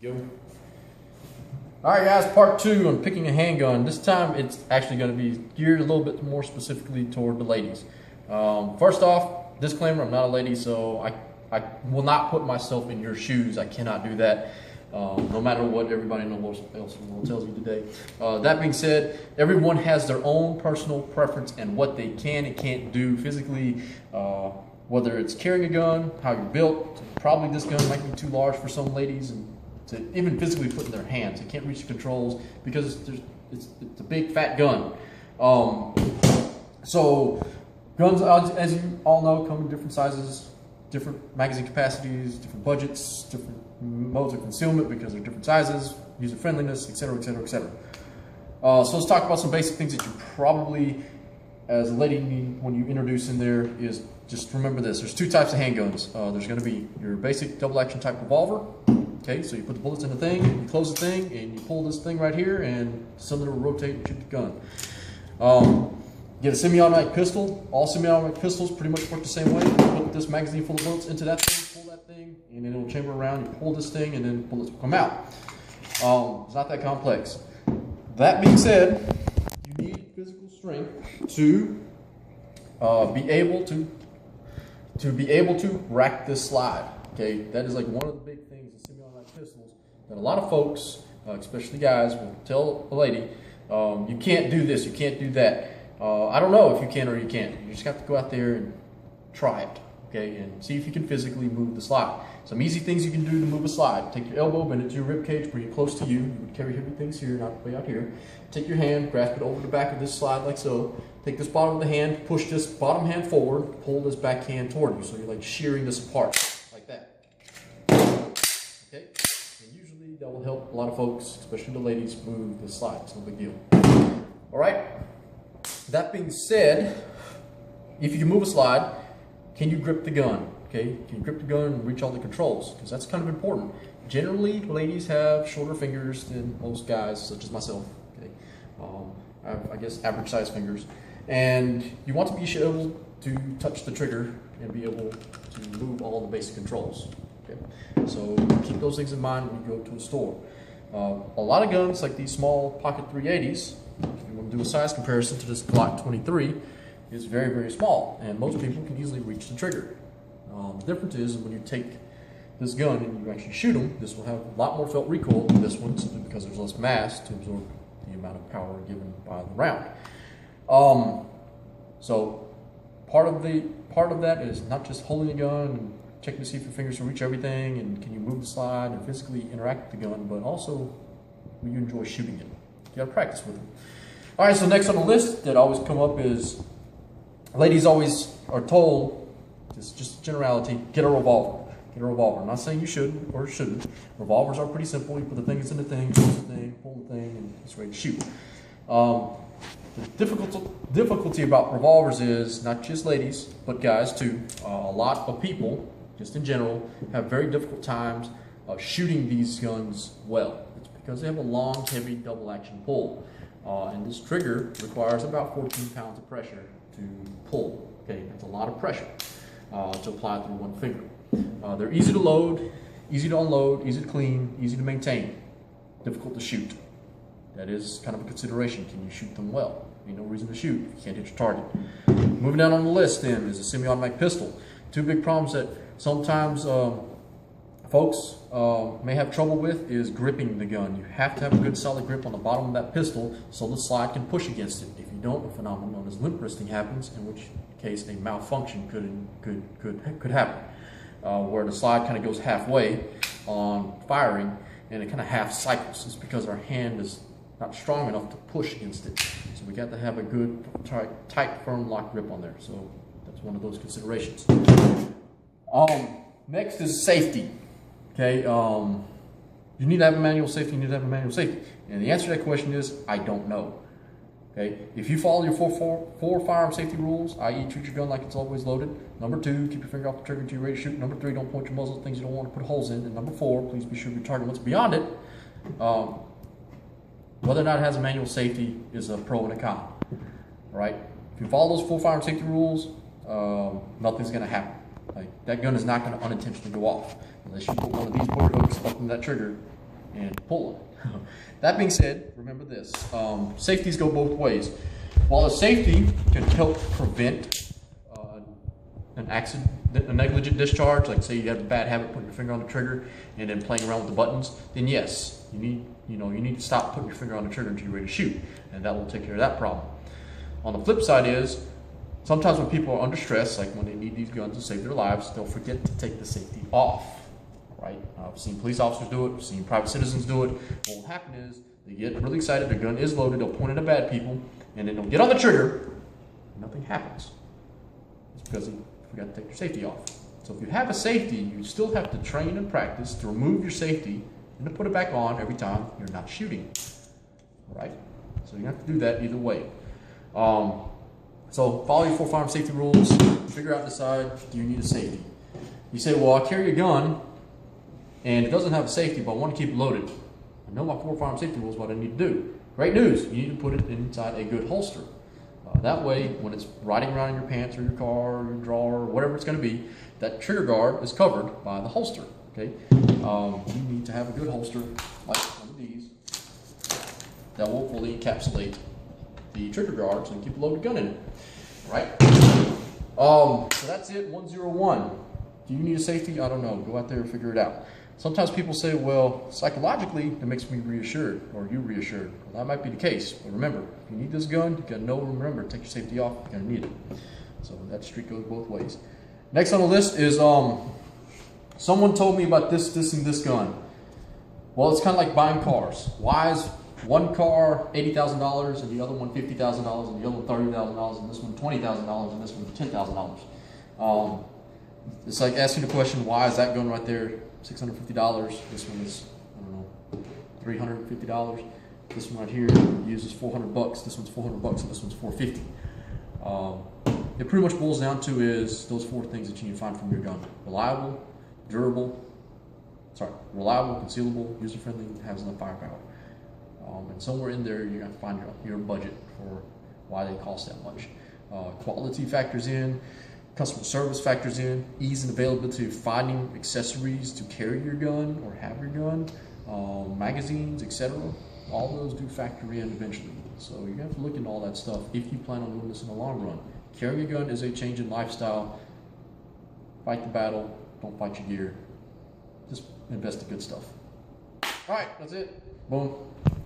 Go. All right, guys, part two on picking a handgun. This time it's actually going to be geared a little bit more specifically toward the ladies. First off, disclaimer, I'm not a lady, so I will not put myself in your shoes. I cannot do that, no matter what everybody else in the world tells you today. That being said, everyone has their own personal preference and what they can and can't do physically, whether it's carrying a gun, how you're built. Probably this gun might be too large for some ladies and to even physically put in their hands. They can't reach the controls because it's a big fat gun. So guns, as you all know, come in different sizes, different magazine capacities, different budgets, different modes of concealment because they're different sizes, user friendliness, etc., etc., etc. So let's talk about some basic things that you probably, as a lady, need when you introduce in there is just remember this. There's two types of handguns. There's going to be your basic double action type revolver. Okay, so you put the bullets in the thing, you close the thing, and you pull this thing right here, and cylinder will rotate and shoot the gun. Get a semi-automatic pistol. All semi-automatic pistols pretty much work the same way. You put this magazine full of bullets into that thing, pull that thing, and then it'll chamber around. You pull this thing, and then bullets will come out. It's not that complex. That being said, you need physical strength to be able to rack this slide. Okay, that is like one of the big things in semi-automatic pistols that a lot of folks, especially guys, will tell a lady, you can't do this, you can't do that. I don't know if you can or you can't. You just have to go out there and try it, okay, and see if you can physically move the slide. Some easy things you can do to move a slide. Take your elbow, bend it to your rib cage, bring it close to you. You would carry heavy things here, not way out here. Take your hand, grasp it over the back of this slide like so. Take this bottom of the hand, push this bottom hand forward, pull this back hand toward you. So you're like shearing this apart, like that. Okay, and usually that will help a lot of folks, especially the ladies, move the slide. It's no big deal. All right. That being said, if you can move a slide, can you grip the gun? Okay, can you grip the gun and reach all the controls? Because that's kind of important. Generally, ladies have shorter fingers than most guys, such as myself. Okay, I guess average size fingers, and you want to be able to touch the trigger and be able to move all the basic controls. Okay, so keep those things in mind when you go to a store. A lot of guns, like these small pocket 380s, if you want to do a size comparison to this Glock 23, is very, very small, and most people can easily reach the trigger. The difference is when you take this gun and you actually shoot them, this will have a lot more felt recoil than this one, simply because there's less mass to absorb the amount of power given by the round. So part of that is not just holding a gun and checking to see if your fingers can reach everything and can you move the slide and physically interact with the gun, but also will you enjoy shooting it. You gotta practice with it. All right, so next on the list that always come up is ladies always are told, it's just a generality, get a revolver. Get a revolver. I'm not saying you should or shouldn't. Revolvers are pretty simple. You put the things in the thing, close the thing, pull the thing, and it's ready to shoot. The difficulty about revolvers is not just ladies, but guys too. A lot of people, just in general, have very difficult times shooting these guns well. It's because they have a long, heavy double action pull. And this trigger requires about 14 pounds of pressure to pull. Okay, that's a lot of pressure to apply through one finger. They're easy to load, easy to unload, easy to clean, easy to maintain, difficult to shoot. That is kind of a consideration. Can you shoot them well? Ain't no reason to shoot if you can't hit your target. Moving down on the list then is a semi-automatic pistol. Two big problems that sometimes folks may have trouble with is gripping the gun. You have to have a good solid grip on the bottom of that pistol so the slide can push against it. If you don't, a phenomenon known as limp wristing happens, in which case a malfunction could happen, where the slide kind of goes halfway on firing and it kind of half cycles. It's because our hand is not strong enough to push against it. So we got to have a good, tight, firm lock grip on there. So that's one of those considerations. Next is safety. Okay, you need to have a manual safety, you need to have a manual safety. And the answer to that question is, I don't know. Okay, if you follow your four firearm safety rules, i.e. treat your gun like it's always loaded. Number 2, keep your finger off the trigger until you're ready to shoot. Number 3, don't point your muzzle at things you don't want to put holes in. And number 4, please be sure your target what's beyond it. Whether or not it has a manual safety is a pro and a con. All right, if you follow those 4 firearm safety rules, nothing's going to happen. Like, that gun is not going to unintentionally go off unless you put one of these bullet hooks up in that trigger and pull on it. That being said, remember this, safeties go both ways. While a safety can help prevent an accident, a negligent discharge, like say you have a bad habit putting your finger on the trigger and then playing around with the buttons, then yes, you need to stop putting your finger on the trigger until you're ready to shoot, and that will take care of that problem. On the flip side is, sometimes when people are under stress, like when they need these guns to save their lives, they'll forget to take the safety off, right? I've seen police officers do it, I've seen private citizens do it. What will happen is, they get really excited, their gun is loaded, they'll point it at bad people, and then they'll get on the trigger, and nothing happens. It's because they forgot to take your safety off. So if you have a safety, you still have to train and practice to remove your safety and to put it back on every time you're not shooting, right? So you have to do that either way. So follow your 4 firearm safety rules, figure out, decide, do you need a safety? You say, well, I carry a gun and it doesn't have a safety, but I want to keep it loaded. I know my 4 firearm safety rules, what I need to do. Great news, you need to put it inside a good holster. That way, when it's riding around in your pants or your car or your drawer or whatever it's going to be, that trigger guard is covered by the holster. Okay, you need to have a good holster like one of these that will fully encapsulate the trigger guard so you can keep a loaded gun in it. Right? So that's it. 101. Do you need a safety? I don't know. Go out there and figure it out. Sometimes people say, well, psychologically, it makes me reassured, or you reassured. Well, that might be the case, but remember, if you need this gun, you gotta know, remember, take your safety off, you're gonna need it. So that street goes both ways. Next on the list is, someone told me about this and this gun. Well, it's kind of like buying cars. Why is one car $80,000 and the other one $50,000 and the other one $30,000 and this one $20,000 and this one $10,000? It's like asking the question, why is that gun right there $650? This one is, I don't know, $350. This one right here uses $400. This one's $400 and this one's $450. It pretty much boils down to is those 4 things that you need to find from your gun: reliable, durable, concealable, user-friendly, has enough firepower. And somewhere in there, you have to find your budget for why they cost that much. Quality factors in. Customer service factors in, ease and availability of finding accessories to carry your gun or have your gun, magazines, etc. All those do factor in eventually. So you have to look into all that stuff if you plan on doing this in the long run. Carrying a gun is a change in lifestyle. Fight the battle, don't fight your gear. Just invest in good stuff. All right, that's it. Boom.